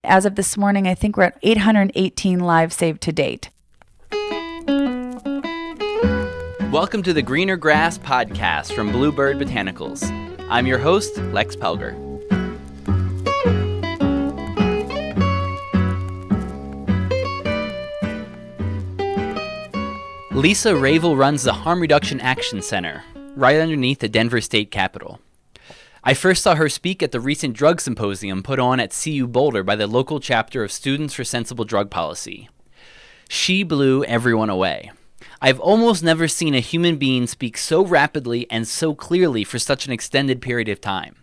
As of this morning, I think we're at 818 lives saved to date. Welcome to the Greener Grass podcast from BlueBird Botanicals. I'm your host, Lex Pelger. Lisa Raville runs the Harm Reduction Action Center, right underneath the Denver State Capitol. I first saw her speak at the recent drug symposium put on at CU Boulder by the local chapter of Students for Sensible Drug Policy. She blew everyone away. I've almost never seen a human being speak so rapidly and so clearly for such an extended period of time.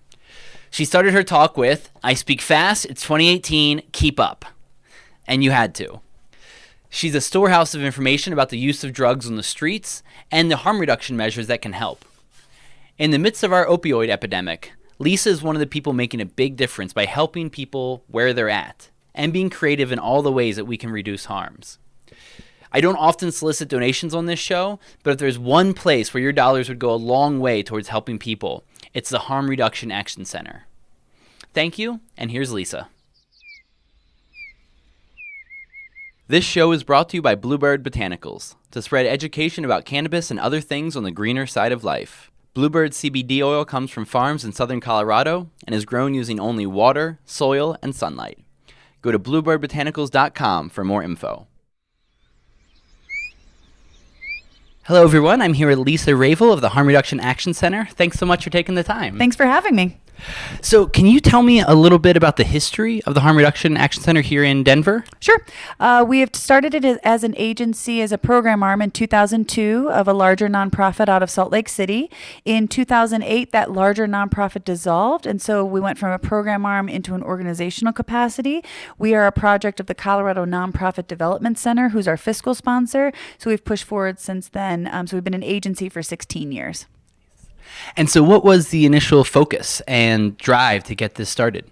She started her talk with, "I speak fast, it's 2018, keep up." And you had to. She's a storehouse of information about the use of drugs on the streets and the harm reduction measures that can help. In the midst of our opioid epidemic, Lisa is one of the people making a big difference by helping people where they're at and being creative in all the ways that we can reduce harms. I don't often solicit donations on this show, but if there's one place where your dollars would go a long way towards helping people, it's the Harm Reduction Action Center. Thank you, and here's Lisa. This show is brought to you by BlueBird Botanicals, to spread education about cannabis and other things on the greener side of life. BlueBird CBD oil comes from farms in southern Colorado and is grown using only water, soil, and sunlight. Go to bluebirdbotanicals.com for more info. Hello, everyone. I'm here with Lisa Raville of the Harm Reduction Action Center. Thanks so much for taking the time. Thanks for having me. So can you tell me a little bit about the history of the Harm Reduction Action Center here in Denver? Sure. We have started it as an agency, as a program arm in 2002 of a larger nonprofit out of Salt Lake City. In 2008, that larger nonprofit dissolved, and so we went from a program arm into an organizational capacity. We are a project of the Colorado Nonprofit Development Center, who's our fiscal sponsor, so we've pushed forward since then. So we've been an agency for 16 years. And so what was the initial focus and drive to get this started?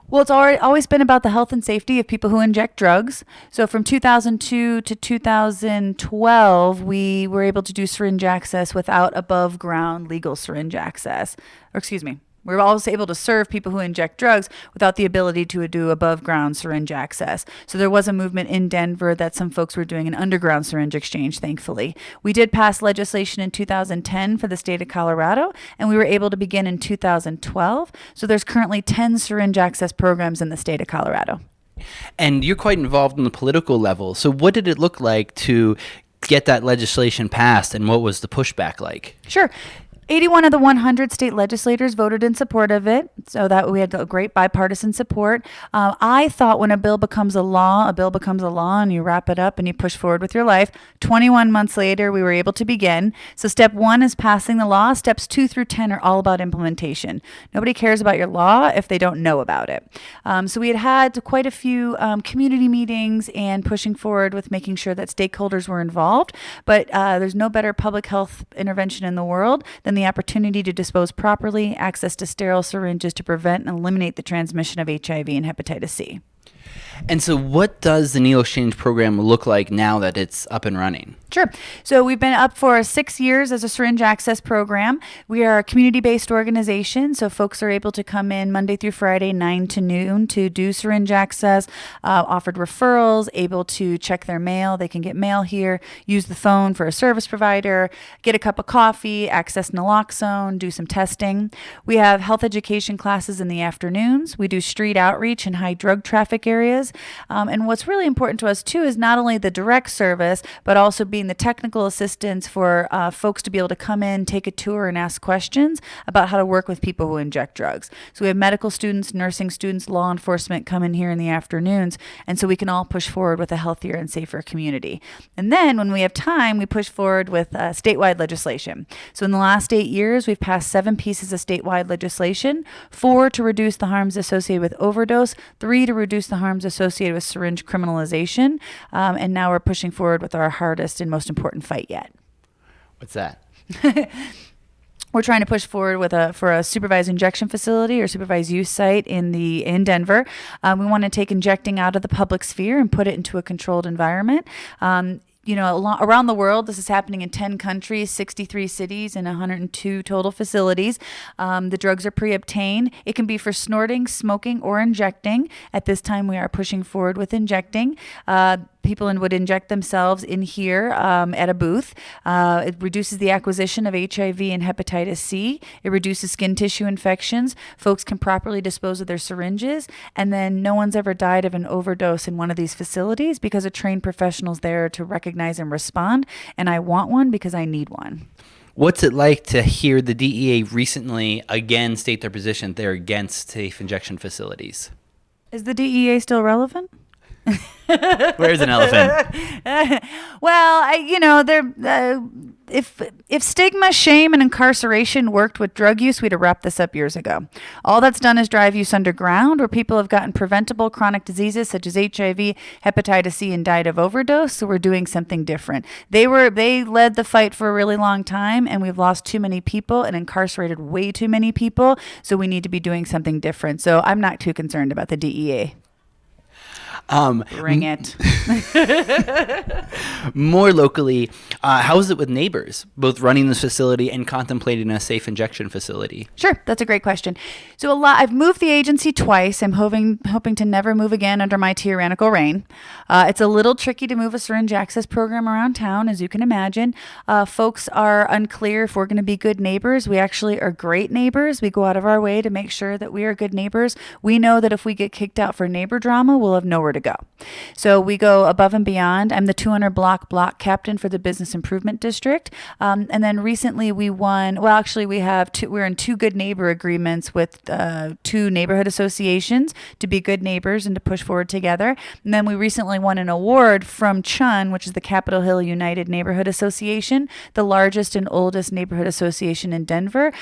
Well, it's always been about the health and safety of people who inject drugs. So from 2002 to 2012, we were able to do syringe access without above ground legal syringe access. We were always able to serve people who inject drugs without the ability to do above ground syringe access. So there was a movement in Denver that some folks were doing an underground syringe exchange, thankfully. We did pass legislation in 2010 for the state of Colorado, and we were able to begin in 2012. So there's currently 10 syringe access programs in the state of Colorado. And you're quite involved on the political level. So what did it look like to get that legislation passed, and what was the pushback like? Sure. 81 of the 100 state legislators voted in support of it, so that we had a great bipartisan support. I thought when a bill becomes a law and you wrap it up and you push forward with your life. 21 months later, we were able to begin. So step 1 is passing the law. Steps 2 through 10 are all about implementation. Nobody cares about your law if they don't know about it. So we had quite a few community meetings and pushing forward with making sure that stakeholders were involved. But there's no better public health intervention in the world than the opportunity to dispose properly, access to sterile syringes to prevent and eliminate the transmission of HIV and hepatitis C. And so what does the needle exchange program look like now that it's up and running? Sure. So we've been up for 6 years as a syringe access program. We are a community-based organization, so folks are able to come in Monday through Friday, 9 to noon, to do syringe access, offered referrals, able to check their mail. They can get mail here, use the phone for a service provider, get a cup of coffee, access naloxone, do some testing. We have health education classes in the afternoons. We do street outreach in high drug traffic areas. And what's really important to us, too, is not only the direct service, but also being the technical assistance for folks to be able to come in, take a tour, and ask questions about how to work with people who inject drugs. So we have medical students, nursing students, law enforcement come in here in the afternoons, and so we can all push forward with a healthier and safer community. And then when we have time, we push forward with statewide legislation. So in the last 8 years, we've passed 7 pieces of statewide legislation, 4 to reduce the harms associated with overdose, 3 to reduce the harms associated with syringe criminalization, and now we're pushing forward with our hardest and most important fight yet. What's that? We're trying to push forward for a supervised injection facility or supervised use site in Denver. We want to take injecting out of the public sphere and put it into a controlled environment. around the world, this is happening in 10 countries, 63 cities, and 102 total facilities. The drugs are pre-obtained. It can be for snorting, smoking, or injecting. At this time, we are pushing forward with injecting. People would inject themselves in here at a booth. It reduces the acquisition of HIV and hepatitis C. It reduces skin tissue infections. Folks can properly dispose of their syringes. And then no one's ever died of an overdose in one of these facilities because a trained professional's there to recognize and respond. And I want one because I need one. What's it like to hear the DEA recently again state their position they're against safe injection facilities? Is the DEA still relevant? Where's an elephant? If stigma, shame, and incarceration worked with drug use, we'd have wrapped this up years ago. All that's done is drive use underground, where people have gotten preventable chronic diseases such as HIV, hepatitis C, and died of overdose. So we're doing something different. They led the fight for a really long time, and we've lost too many people and incarcerated way too many people. So we need to be doing something different. So I'm not too concerned about the DEA. Bring it. More locally, how is it with neighbors, both running this facility and contemplating a safe injection facility? Sure, that's a great question. So I've moved the agency twice. I'm hoping to never move again under my tyrannical reign. It's a little tricky to move a syringe access program around town, as you can imagine. Folks are unclear if we're going to be good neighbors. We actually are great neighbors. We go out of our way to make sure that we are good neighbors. We know that if we get kicked out for neighbor drama, we'll have nowhere to go. So we go above and beyond. I'm the 200 block captain for the Business Improvement District. And then recently we won, we're in two good neighbor agreements with two neighborhood associations to be good neighbors and to push forward together. And then we recently won an award from CHUN, which is the Capitol Hill United Neighborhood Association, the largest and oldest neighborhood association in Denver.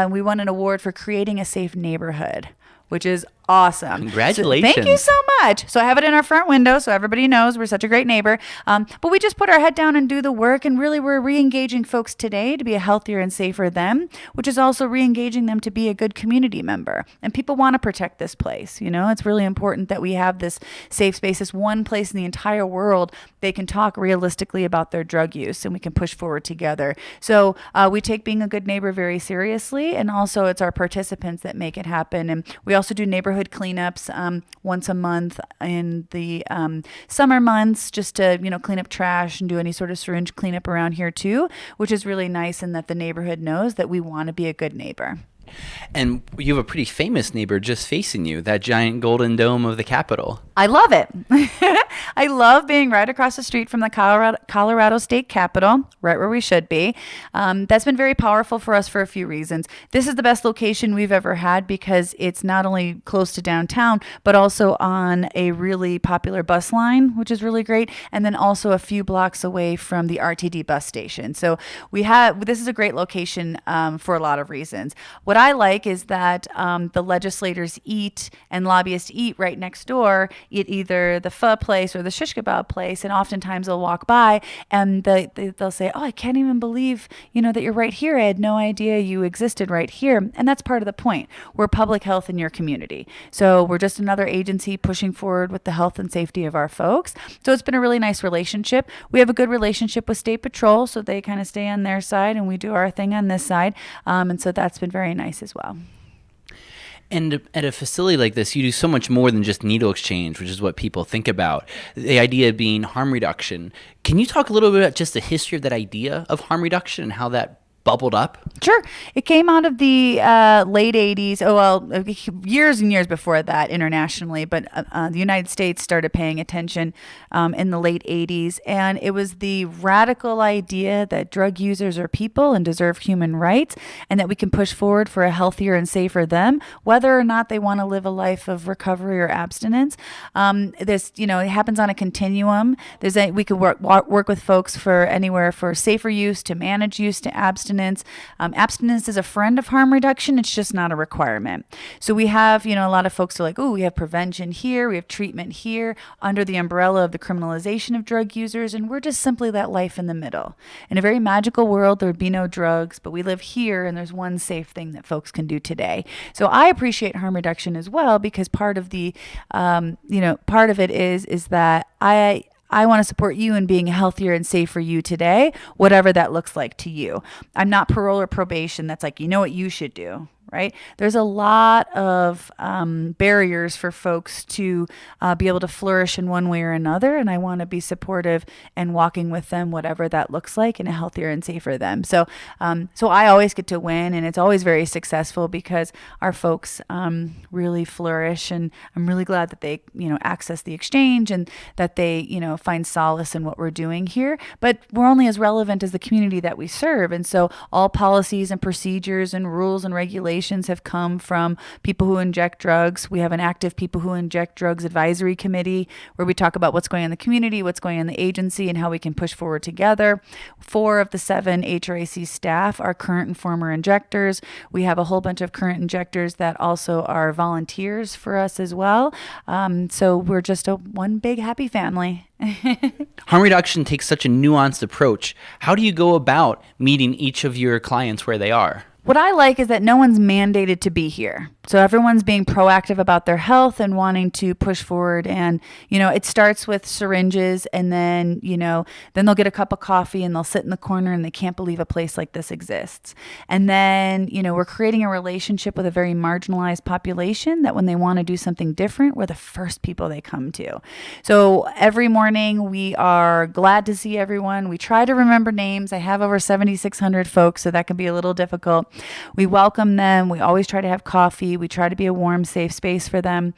We won an award for creating a safe neighborhood, which is awesome. Congratulations. So thank you so much. So I have it in our front window so everybody knows we're such a great neighbor. But we just put our head down and do the work, and really we're re-engaging folks today to be a healthier and safer them, which is also re-engaging them to be a good community member. And people want to protect this place. It's really important that we have this safe space, this one place in the entire world they can talk realistically about their drug use, and we can push forward together. So we take being a good neighbor very seriously, and also it's our participants that make it happen. And we also do neighborhood cleanups once a month in the summer months, just to clean up trash and do any sort of syringe cleanup around here too, which is really nice, and that the neighborhood knows that we want to be a good neighbor. And you have a pretty famous neighbor just facing you, that giant golden dome of the Capitol. I love it. I love being right across the street from the Colorado State Capitol, right where we should be. That's been very powerful for us for a few reasons. This is the best location we've ever had because it's not only close to downtown, but also on a really popular bus line, which is really great, and then also a few blocks away from the RTD bus station. So this is a great location for a lot of reasons. What I like is that the legislators eat and lobbyists eat right next door, at either the pho place or the shish kebab place, and oftentimes they'll walk by and they'll say, "Oh, I can't even believe that you're right here. I had no idea you existed right here." And that's part of the point. We're public health in your community, so we're just another agency pushing forward with the health and safety of our folks. So it's been a really nice relationship. We have a good relationship with State Patrol, so they kind of stay on their side and we do our thing on this side, and so that's been very nice as well. And at a facility like this, you do so much more than just needle exchange, which is what people think about. The idea being harm reduction. Can you talk a little bit about just the history of that idea of harm reduction and how that bubbled up? Sure. It came out of the late 80s. Years and years before that internationally, but the United States started paying attention in the late 80s. And it was the radical idea that drug users are people and deserve human rights, and that we can push forward for a healthier and safer them, whether or not they want to live a life of recovery or abstinence. It happens on a continuum. We could work with folks for anywhere for safer use to managed use to abstinence. Abstinence is a friend of harm reduction. It's just not a requirement. So we have, a lot of folks are like, we have prevention here, we have treatment here under the umbrella of the criminalization of drug users, and we're just simply that life in the middle. In a very magical world, there would be no drugs, but we live here, and there's one safe thing that folks can do today. So I appreciate harm reduction as well, because part of the, part of it is that I want to support you in being healthier and safe for you today, whatever that looks like to you. I'm not parole or probation. That's like, you know what you should do. Right? There's a lot of barriers for folks to be able to flourish in one way or another. And I want to be supportive and walking with them, whatever that looks like, in a healthier and safer them. So I always get to win, and it's always very successful because our folks really flourish. And I'm really glad that they, access the exchange and that they, find solace in what we're doing here. But we're only as relevant as the community that we serve. And so all policies and procedures and rules and regulations have come from people who inject drugs. We have an active people who inject drugs advisory committee where we talk about what's going on in the community, what's going on in the agency, and how we can push forward together. 4 of the 7 HRAC staff are current and former injectors. We have a whole bunch of current injectors that also are volunteers for us as well. So we're just one big happy family. Harm reduction takes such a nuanced approach. How do you go about meeting each of your clients where they are? What I like is that no one's mandated to be here. So everyone's being proactive about their health and wanting to push forward. And, it starts with syringes, and then they'll get a cup of coffee and they'll sit in the corner and they can't believe a place like this exists. And then, we're creating a relationship with a very marginalized population that when they want to do something different, we're the first people they come to. So every morning we are glad to see everyone. We try to remember names. I have over 7,600 folks, so that can be a little difficult. We welcome them. We always try to have coffee. We try to be a warm, safe space for them.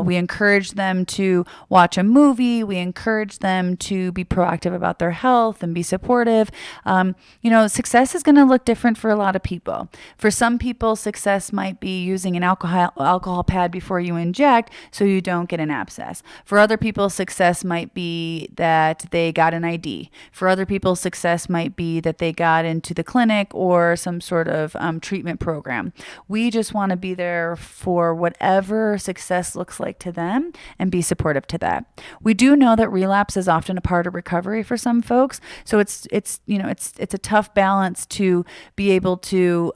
We encourage them to watch a movie. We encourage them to be proactive about their health and be supportive. Success is going to look different for a lot of people. For some people, success might be using an alcohol pad before you inject so you don't get an abscess. For other people, success might be that they got an ID. For other people, success might be that they got into the clinic or some sort of treatment program. We just want to be there for whatever success looks like to them and be supportive to that. We do know that relapse is often a part of recovery for some folks. So it's a tough balance to be able to,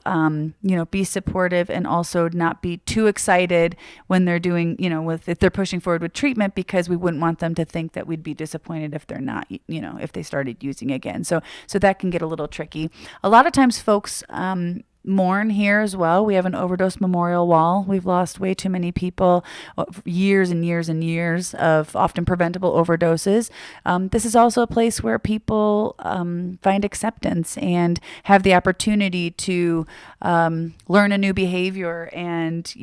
be supportive and also not be too excited when they're doing, if they're pushing forward with treatment, because we wouldn't want them to think that we'd be disappointed if they're not, if they started using again. So that can get a little tricky. A lot of times folks, mourn here as well. We have an overdose memorial wall. We've lost way too many people, years and years and years of often preventable overdoses. This is also a place where people find acceptance and have the opportunity to learn a new behavior and,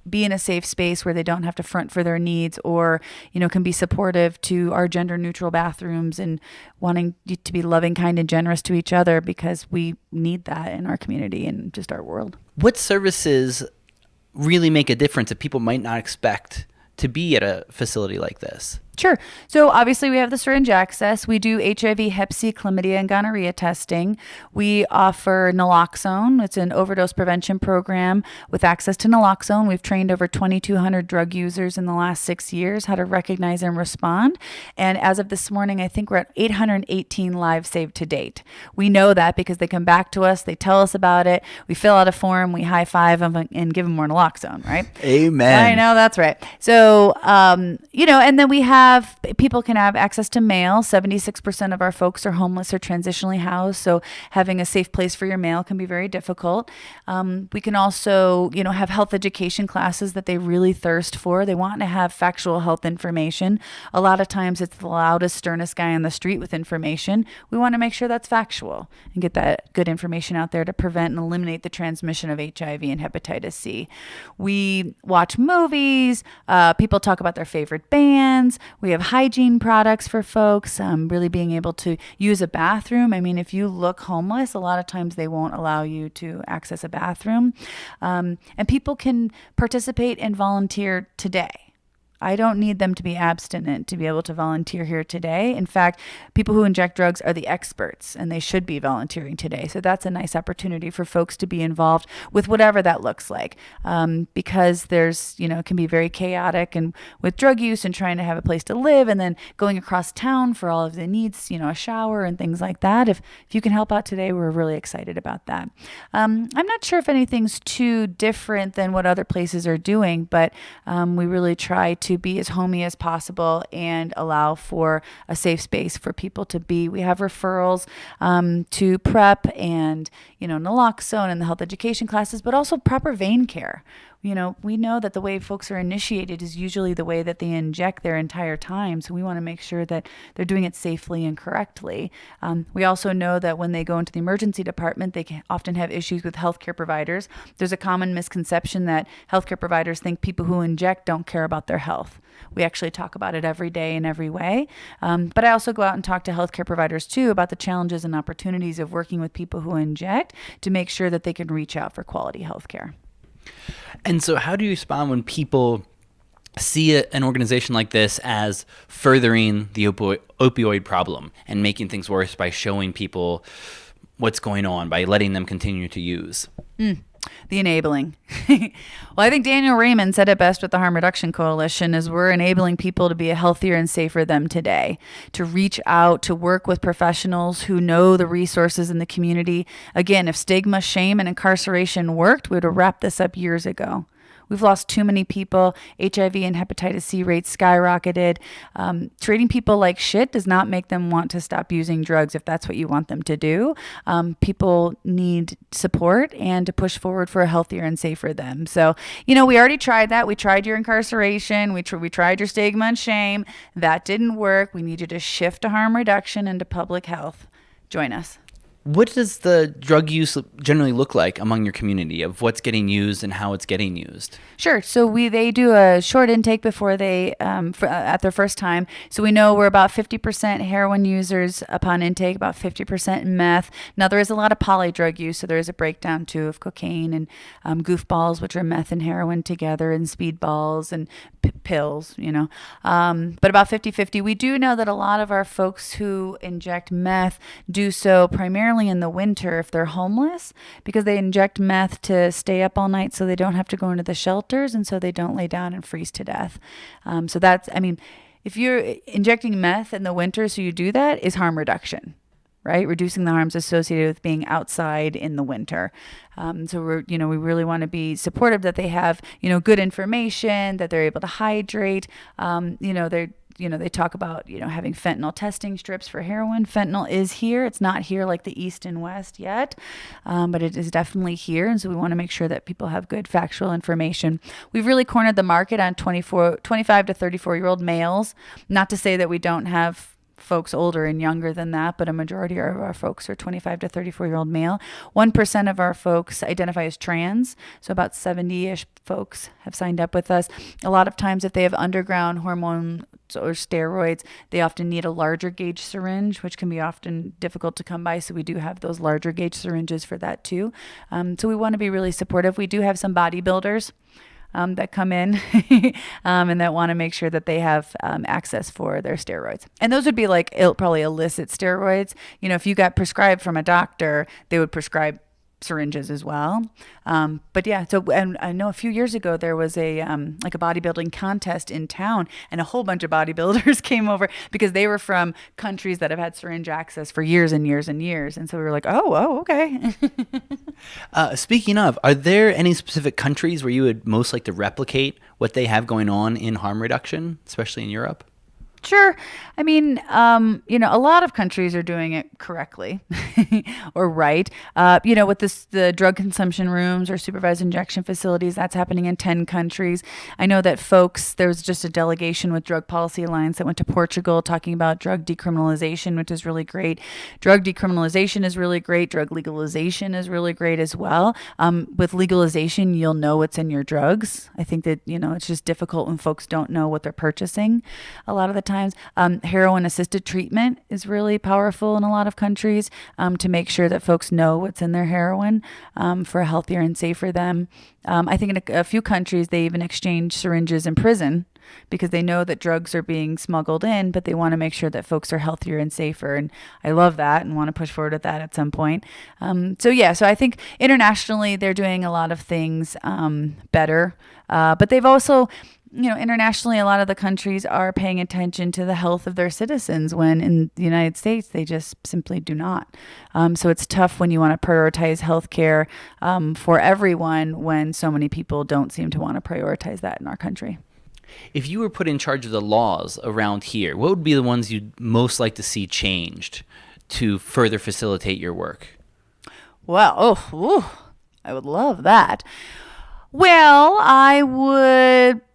be in a safe space where they don't have to front for their needs, or, can be supportive to our gender neutral bathrooms and wanting to be loving, kind, and generous to each other, because we need that in our community and just our world. What services really make a difference that people might not expect to be at a facility like this? Sure. So obviously we have the syringe access. We do HIV, Hep C, chlamydia, and gonorrhea testing. We offer naloxone. It's an overdose prevention program with access to naloxone. We've trained over 2,200 drug users in the last 6 years how to recognize and respond. And as of this morning, I think we're at 818 lives saved to date. We know that because they come back to us, they tell us about it, we fill out a form, we high five them and give them more naloxone, right? Amen. I know, that's right. So, and then we have people can have access to mail. 76% of our folks are homeless or transitionally housed, so having a safe place for your mail can be very difficult. We can also, have health education classes that they really thirst for. They want to have factual health information. A lot of times it's the loudest, sternest guy on the street with information. We want to make sure that's factual and get that good information out there to prevent and eliminate the transmission of HIV and hepatitis C. We watch movies. People talk about their favorite bands. We have hygiene products for folks, really being able to use a bathroom. I mean, if you look homeless, a lot of times they won't allow you to access a bathroom. And people can participate and volunteer today. I don't need them to be abstinent to be able to volunteer here today. In fact, people who inject drugs are the experts, and they should be volunteering today. So that's a nice opportunity for folks to be involved with whatever that looks like, because there's, it can be very chaotic and with drug use and trying to have a place to live and then going across town for all of the needs, a shower and things like that. If you can help out today, we're really excited about that. I'm not sure if anything's too different than what other places are doing, but we really try to be as homey as possible and allow for a safe space for people to be. We have referrals to PrEP and, naloxone and the health education classes, but also proper vein care. We know that the way folks are initiated is usually the way that they inject their entire time. So we want to make sure that they're doing it safely and correctly. We also know that when they go into the emergency department, they can often have issues with healthcare providers. There's a common misconception that healthcare providers think people who inject don't care about their health. We actually talk about it every day in every way. But I also go out and talk to healthcare providers too about the challenges and opportunities of working with people who inject to make sure that they can reach out for quality healthcare. And so how do you respond when people see an organization like this as furthering the opioid problem and making things worse by showing people what's going on, by letting them continue to use? The enabling. Well, I think Daniel Raymond said it best with the Harm Reduction Coalition is we're enabling people to be a healthier and safer them today, to reach out, to work with professionals who know the resources in the community. Again, if stigma, shame, and incarceration worked, we would have wrapped this up years ago. We've lost too many people. HIV and hepatitis C rates skyrocketed. Treating people like shit does not make them want to stop using drugs if that's what you want them to do. People need support and to push forward for a healthier and safer them. So, we already tried that. We tried your incarceration. We tried your stigma and shame. That didn't work. We need you to shift to harm reduction and to public health. Join us. What does the drug use generally look like among your community of what's getting used and how it's getting used? Sure. So they do a short intake before they at their first time. So we know we're about 50% heroin users upon intake, about 50% meth. Now there is a lot of poly drug use, so there is a breakdown too of cocaine and goofballs, which are meth and heroin together, and speedballs and pills. But about 50-50. We do know that a lot of our folks who inject meth do so primarily in the winter if they're homeless, because they inject meth to stay up all night so they don't have to go into the shelters and so they don't lay down and freeze to death. So that's, if you're injecting meth in the winter, so you do that, is harm reduction, right? Reducing the harms associated with being outside in the winter. So we really want to be supportive that they have, good information, that they're able to hydrate. They talk about, having fentanyl testing strips for heroin. Fentanyl is here. It's not here like the East and West yet, but it is definitely here. And so we want to make sure that people have good factual information. We've really cornered the market on 25 to 34-year-old males. Not to say that we don't have folks older and younger than that, but a majority of our folks are 25 to 34-year-old male. 1% of our folks identify as trans, so about 70-ish folks have signed up with us. A lot of times if they have underground hormone or steroids, they often need a larger gauge syringe, which can be often difficult to come by, so we do have those larger gauge syringes for that too. So we want to be really supportive. We do have some bodybuilders that come in and that want to make sure that they have access for their steroids. And those would be like probably illicit steroids. If you got prescribed from a doctor, they would prescribe syringes as well. But yeah, so, and I know a few years ago there was a bodybuilding contest in town, and a whole bunch of bodybuilders came over because they were from countries that have had syringe access for years and years and years. And so we were like, oh, okay. Speaking of, are there any specific countries where you would most like to replicate what they have going on in harm reduction, especially in Europe? Sure. I mean, a lot of countries are doing it correctly or right. With the drug consumption rooms or supervised injection facilities, that's happening in 10 countries. I know that there was just a delegation with Drug Policy Alliance that went to Portugal talking about drug decriminalization, which is really great. Drug decriminalization is really great. Drug legalization is really great as well. With legalization, you'll know what's in your drugs. I think that, it's just difficult when folks don't know what they're purchasing a lot of the time. Heroin-assisted treatment is really powerful in a lot of countries to make sure that folks know what's in their heroin for a healthier and safer them. I think in a few countries, they even exchange syringes in prison because they know that drugs are being smuggled in, but they want to make sure that folks are healthier and safer. And I love that and want to push forward with that at some point. So I think internationally, they're doing a lot of things better. But they've also... internationally, a lot of the countries are paying attention to the health of their citizens when in the United States, they just simply do not. So it's tough when you want to prioritize healthcare for everyone when so many people don't seem to want to prioritize that in our country. If you were put in charge of the laws around here, what would be the ones you'd most like to see changed to further facilitate your work? Well, I would love that. Well,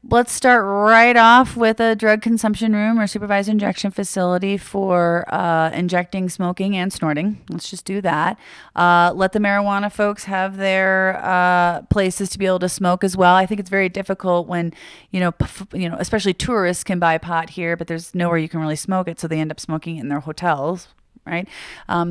let's start right off with a drug consumption room or supervised injection facility for injecting, smoking, and snorting. Let's just do that. Let the marijuana folks have their places to be able to smoke as well. I think it's very difficult when, especially tourists can buy pot here, but there's nowhere you can really smoke it, so they end up smoking it in their hotels. Right.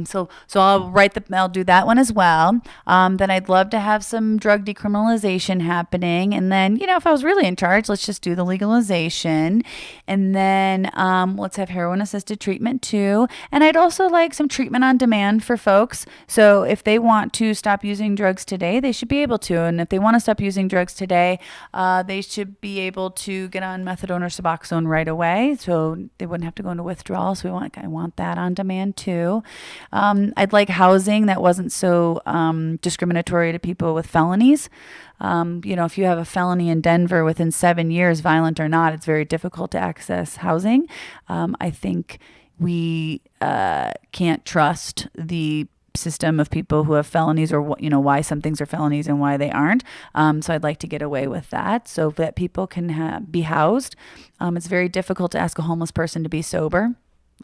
So I'll do that one as well. Then I'd love to have some drug decriminalization happening. And then, if I was really in charge, let's just do the legalization. And then let's have heroin assisted treatment too. And I'd also like some treatment on demand for folks. So if they want to stop using drugs today, they should be able to. And if they want to stop using drugs today, they should be able to get on methadone or Suboxone right away. So they wouldn't have to go into withdrawal. So I want that on demand too. I'd like housing that wasn't so discriminatory to people with felonies. If you have a felony in Denver within 7 years, violent or not, it's very difficult to access housing. I think we can't trust the system of people who have felonies, or why some things are felonies and why they aren't. So I'd like to get away with that so that people can be housed. It's very difficult to ask a homeless person to be sober.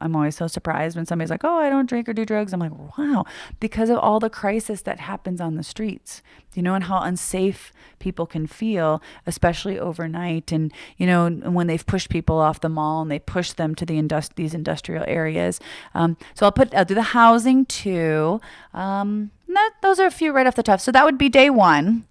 I'm always so surprised when somebody's like, oh, I don't drink or do drugs. I'm like, wow, because of all the crisis that happens on the streets, and how unsafe people can feel, especially overnight. And, when they've pushed people off the mall and they push them to these industrial areas. So I'll do the housing too. Those are a few right off the top. So that would be day one.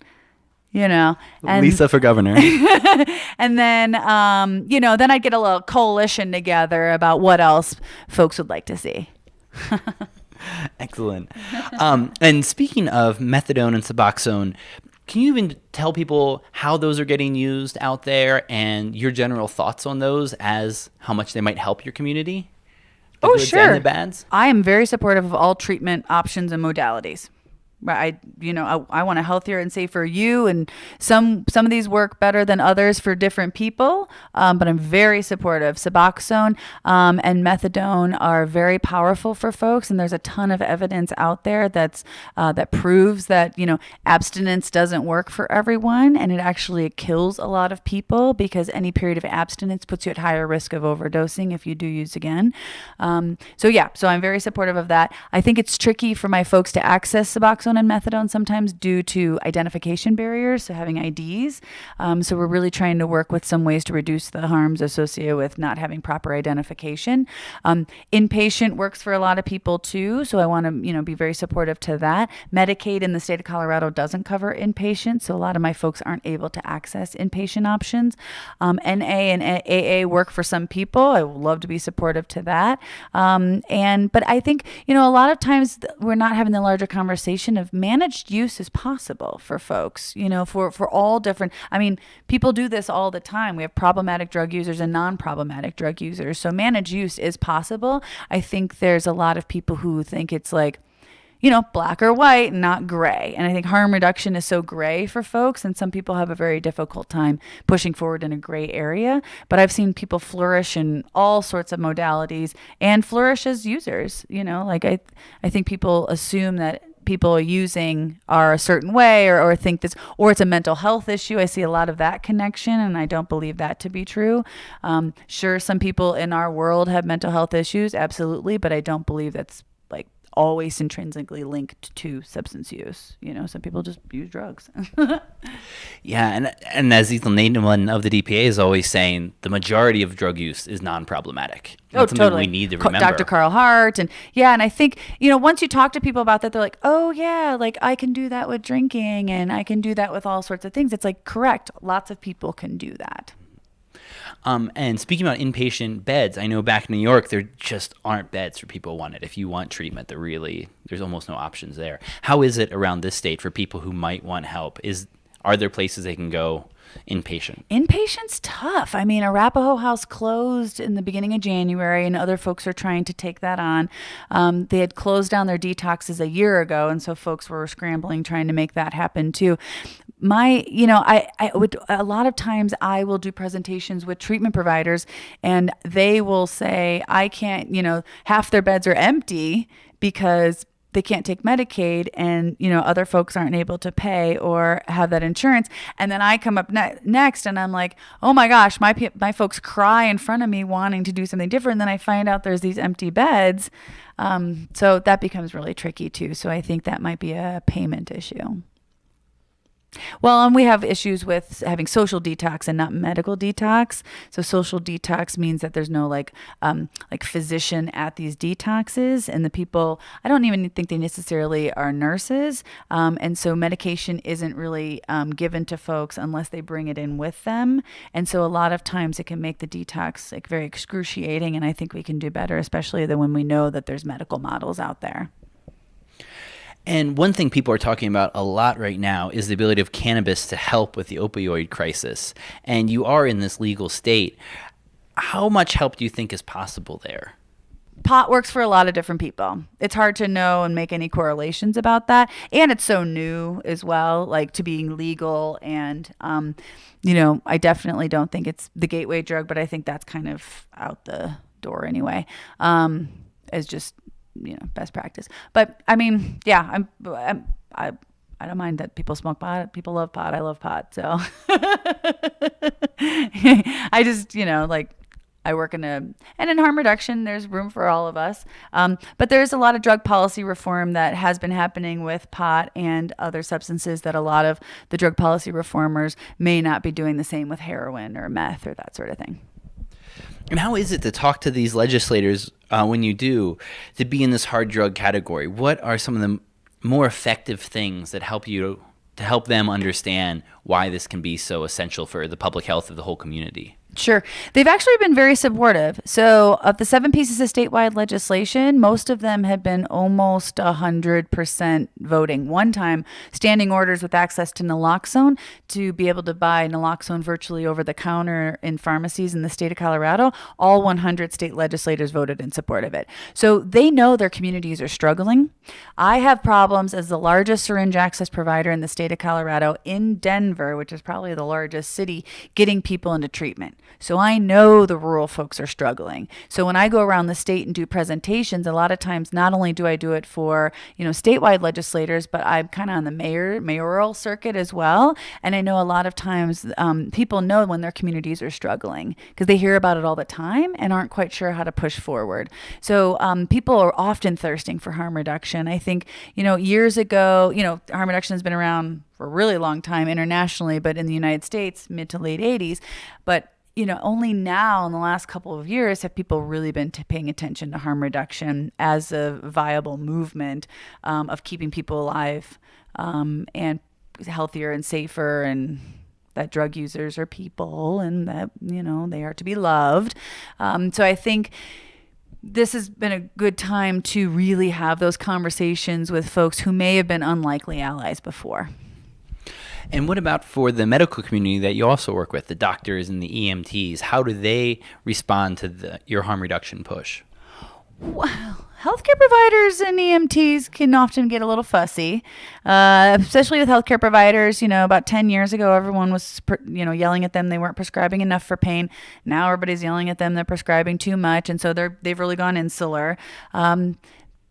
And Lisa for governor. And then, then I'd get a little coalition together about what else folks would like to see. Excellent. And speaking of methadone and Suboxone, can you even tell people how those are getting used out there and your general thoughts on those as how much they might help your community? The goods sure. And the bads? I am very supportive of all treatment options and modalities. I want a healthier and safer you, and some of these work better than others for different people, but I'm very supportive. Suboxone and methadone are very powerful for folks, and there's a ton of evidence out there that proves that abstinence doesn't work for everyone, and it kills a lot of people because any period of abstinence puts you at higher risk of overdosing if you do use again. So I'm very supportive of that. I think it's tricky for my folks to access Suboxone and methadone sometimes due to identification barriers, so having IDs. So we're really trying to work with some ways to reduce the harms associated with not having proper identification. Inpatient works for a lot of people too, so I want to be very supportive to that. Medicaid in the state of Colorado doesn't cover inpatient, so a lot of my folks aren't able to access inpatient options. NA and AA work for some people. I would love to be supportive to that. But I think a lot of times we're not having the larger conversation of managed use is possible for folks, for all different, people do this all the time. We have problematic drug users and non-problematic drug users. So managed use is possible. I think there's a lot of people who think it's like, black or white, not gray. And I think harm reduction is so gray for folks, and some people have a very difficult time pushing forward in a gray area. But I've seen people flourish in all sorts of modalities and flourish as users. I think people assume that people using are a certain way or think this, or it's a mental health issue. I see a lot of that connection, and I don't believe that to be true. Sure, some people in our world have mental health issues, absolutely, but I don't believe that's always intrinsically linked to substance use. Some people just use drugs. Yeah, and as Ethel Nademan of the DPA is always saying, the majority of drug use is non-problematic. That's something we need to remember. Dr. Carl Hart, and I think, once you talk to people about that, they're like, oh yeah, I can do that with drinking, and I can do that with all sorts of things. It's correct. Lots of people can do that. And speaking about inpatient beds, I know back in New York, there just aren't beds for people who want it. If you want treatment, there's almost no options there. How is it around this state for people who might want help? Are there places they can go inpatient? Inpatient's tough. I mean, Arapahoe House closed in the beginning of January, and other folks are trying to take that on. They had closed down their detoxes a year ago, and so folks were scrambling trying to make that happen too. I would, a lot of times I will do presentations with treatment providers, and they will say, I can't, half their beds are empty because they can't take Medicaid, and other folks aren't able to pay or have that insurance. And then I come up next and I'm like, oh my gosh, my folks cry in front of me wanting to do something different. And then I find out there's these empty beds. So that becomes really tricky too. So I think that might be a payment issue. Well, and we have issues with having social detox and not medical detox. So social detox means that there's no like physician at these detoxes, and the people, I don't even think they necessarily are nurses. And so medication isn't really given to folks unless they bring it in with them. And so a lot of times it can make the detox like very excruciating. And I think we can do better, especially when we know that there's medical models out there. And one thing people are talking about a lot right now is the ability of cannabis to help with the opioid crisis. And you are in this legal state. How much help do you think is possible there? Pot works for a lot of different people. It's hard to know and make any correlations about that. And it's so new as well, like to being legal. And, I definitely don't think it's the gateway drug, but I think that's kind of out the door anyway, as just best practice. But I mean, yeah, I don't mind that people smoke pot. People love pot. I love pot. So I just, I work and in harm reduction, there's room for all of us. But there's a lot of drug policy reform that has been happening with pot and other substances that a lot of the drug policy reformers may not be doing the same with heroin or meth or that sort of thing. And how is it to talk to these legislators when you do, to be in this hard drug category? What are some of the more effective things that help them understand why this can be so essential for the public health of the whole community? Sure. They've actually been very supportive. So of the 7 pieces of statewide legislation, most of them have been almost 100% voting. One time, standing orders with access to naloxone to be able to buy naloxone virtually over the counter in pharmacies in the state of Colorado. All 100 state legislators voted in support of it. So they know their communities are struggling. I have problems as the largest syringe access provider in the state of Colorado in Denver, which is probably the largest city, getting people into treatment. So I know the rural folks are struggling. So when I go around the state and do presentations, a lot of times not only do I do it for, statewide legislators, but I'm kind of on the mayoral circuit as well. And I know a lot of times people know when their communities are struggling because they hear about it all the time and aren't quite sure how to push forward. So people are often thirsting for harm reduction. I think, years ago, harm reduction has been around for a really long time internationally, but in the United States, mid to late 80s. But only now in the last couple of years have people really been paying attention to harm reduction as a viable movement of keeping people alive and healthier and safer, and that drug users are people and that, they are to be loved. So I think this has been a good time to really have those conversations with folks who may have been unlikely allies before. And what about for the medical community that you also work with, the doctors and the EMTs? How do they respond to your harm reduction push? Well, healthcare providers and EMTs can often get a little fussy, especially with healthcare providers. About 10 years ago, everyone was, yelling at them. They weren't prescribing enough for pain. Now everybody's yelling at them. They're prescribing too much. And so they've really gone insular.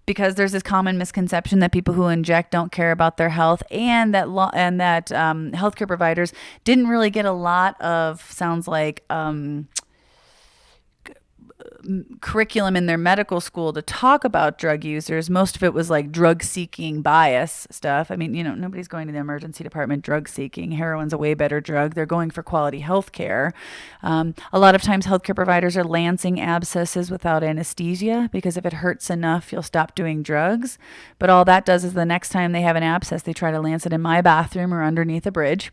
Because there's this common misconception that people who inject don't care about their health, and that healthcare providers didn't really get a lot of, sounds like, curriculum in their medical school to talk about drug users. Most of it was like drug seeking bias stuff. I mean, nobody's going to the emergency department drug seeking. Heroin's a way better drug. They're going for quality health care. A lot of times healthcare providers are lancing abscesses without anesthesia because if it hurts enough, you'll stop doing drugs. But all that does is the next time they have an abscess, they try to lance it in my bathroom or underneath a bridge.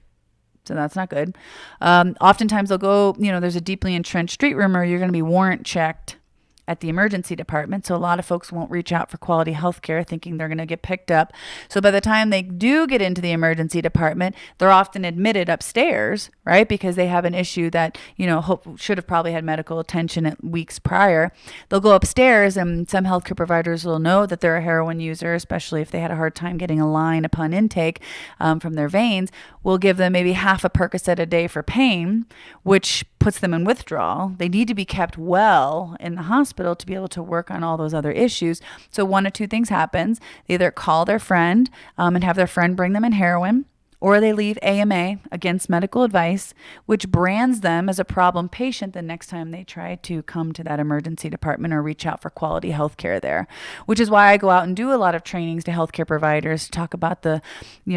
So that's not good. Oftentimes they'll go, there's a deeply entrenched street rumor, you're going to be warrant checked at the emergency department. So a lot of folks won't reach out for quality health care thinking they're going to get picked up. So by the time they do get into the emergency department, they're often admitted upstairs, right? Because they have an issue that, should have probably had medical attention at weeks prior. They'll go upstairs, and some healthcare providers will know that they're a heroin user, especially if they had a hard time getting a line upon intake from their veins. We'll give them maybe half a Percocet a day for pain, which puts them in withdrawal. They need to be kept well in the hospital to be able to work on all those other issues. So one of two things happens. They either call their friend and have their friend bring them in heroin, or they leave AMA, against medical advice, which brands them as a problem patient the next time they try to come to that emergency department or reach out for quality health care there, which is why I go out and do a lot of trainings to healthcare providers to talk about the,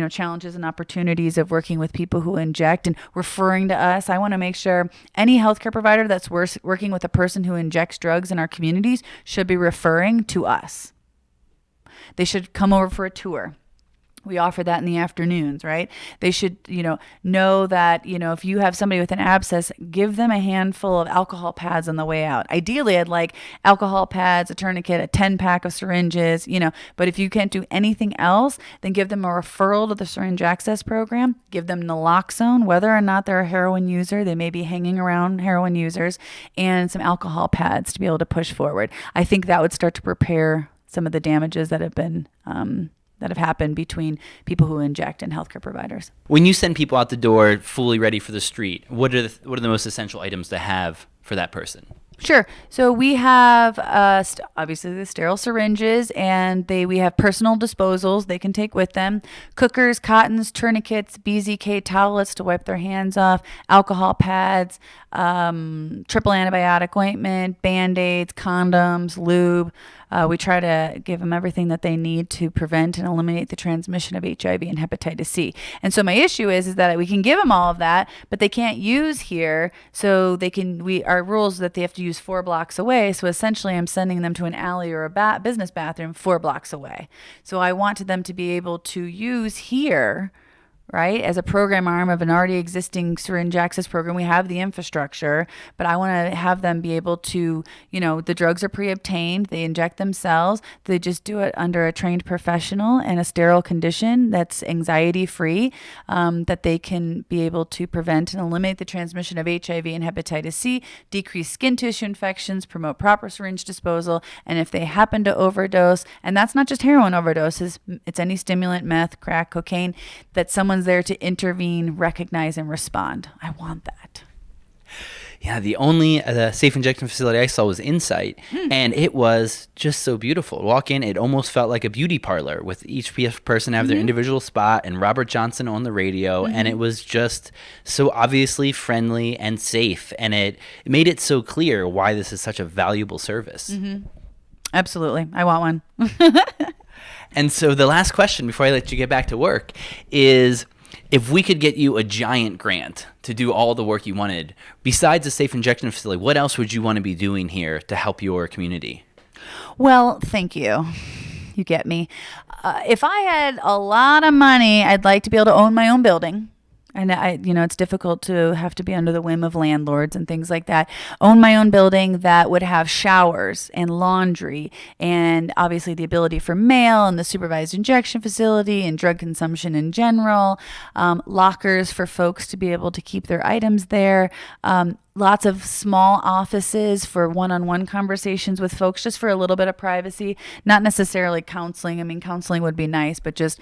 challenges and opportunities of working with people who inject and referring to us. I want to make sure any healthcare provider that's working with a person who injects drugs in our communities should be referring to us. They should come over for a tour. We offer that in the afternoons, right? They should, know that, if you have somebody with an abscess, give them a handful of alcohol pads on the way out. Ideally, I'd like alcohol pads, a tourniquet, a 10-pack of syringes, but if you can't do anything else, then give them a referral to the syringe access program. Give them naloxone, whether or not they're a heroin user. They may be hanging around heroin users, and some alcohol pads to be able to push forward. I think that would start to repair some of the damages that have been that have happened between people who inject and healthcare providers. When you send people out the door fully ready for the street, what are the most essential items to have for that person? Sure. So we have obviously the sterile syringes, and we have personal disposals they can take with them: cookers, cottons, tourniquets, BZK towelettes to wipe their hands off, alcohol pads, triple antibiotic ointment, Band-Aids, condoms, lube. We try to give them everything that they need to prevent and eliminate the transmission of HIV and hepatitis C. And so my issue is that we can give them all of that, but they can't use here. So our rules that they have to use 4 blocks away. So essentially I'm sending them to an alley or a business bathroom 4 blocks away. So I want them to be able to use here, right, as a program arm of an already existing syringe access program. We have the infrastructure, but I want to have them be able to, the drugs are pre-obtained, they inject themselves, they just do it under a trained professional in a sterile condition that's anxiety-free, that they can be able to prevent and eliminate the transmission of HIV and hepatitis C, decrease skin tissue infections, promote proper syringe disposal, and if they happen to overdose, and that's not just heroin overdoses, it's any stimulant, meth, crack, cocaine, that someone's there to intervene, recognize, and respond. I want that. Yeah, the only safe injection facility I saw was Insight, and it was just so beautiful. Walk in, it almost felt like a beauty parlor with each person have their individual spot, and Robert Johnson on the radio, and it was just so obviously friendly and safe, and it made it so clear why this is such a valuable service. Absolutely. I want one. And so the last question before I let you get back to work is, if we could get you a giant grant to do all the work you wanted, besides a safe injection facility, what else would you want to be doing here to help your community? Well, thank you. You get me. If I had a lot of money, I'd like to be able to own my own building. And it's difficult to have to be under the whim of landlords and things like that. Own my own building that would have showers and laundry and obviously the ability for mail and the supervised injection facility and drug consumption in general, lockers for folks to be able to keep their items there, lots of small offices for one-on-one conversations with folks, just for a little bit of privacy, not necessarily counseling. I mean, counseling would be nice, but just,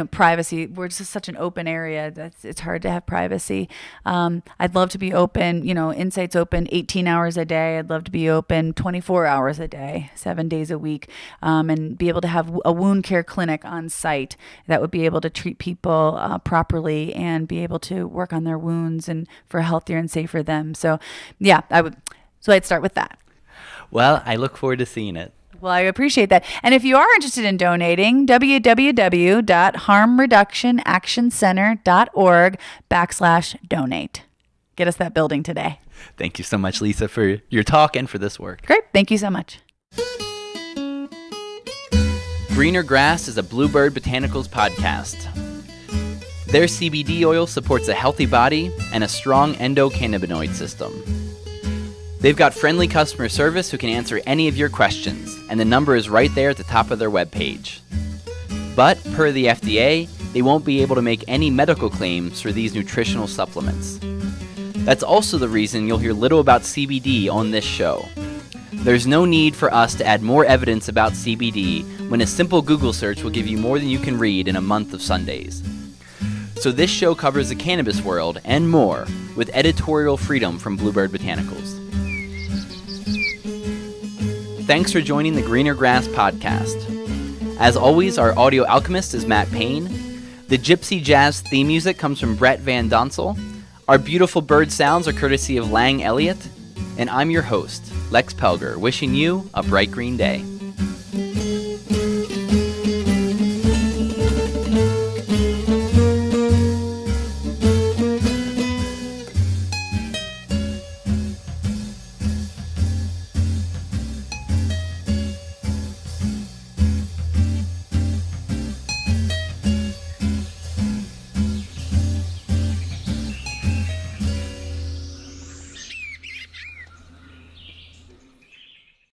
privacy. We're just such an open area that it's hard to have privacy. I'd love to be open, Insight's open 18 hours a day. I'd love to be open 24 hours a day, 7 days a week, and be able to have a wound care clinic on site that would be able to treat people properly and be able to work on their wounds and for healthier and safer them. So yeah, I'd start with that. Well, I look forward to seeing it. Well, I appreciate that. And if you are interested in donating, www.harmreductionactioncenter.org/donate. Get us that building today. Thank you so much, Lisa, for your talk and for this work. Great. Thank you so much. Greener Grass is a BlueBird Botanicals podcast. Their CBD oil supports a healthy body and a strong endocannabinoid system. They've got friendly customer service who can answer any of your questions, and the number is right there at the top of their webpage. But, per the FDA, they won't be able to make any medical claims for these nutritional supplements. That's also the reason you'll hear little about CBD on this show. There's no need for us to add more evidence about CBD when a simple Google search will give you more than you can read in a month of Sundays. So this show covers the cannabis world and more with editorial freedom from BlueBird Botanicals. Thanks for joining the Greener Grass podcast. As always, our audio alchemist is Matt Payne. The Gypsy Jazz theme music comes from Brett Van Donsel. Our beautiful bird sounds are courtesy of Lang Elliott. And I'm your host, Lex Pelger, wishing you a bright green day.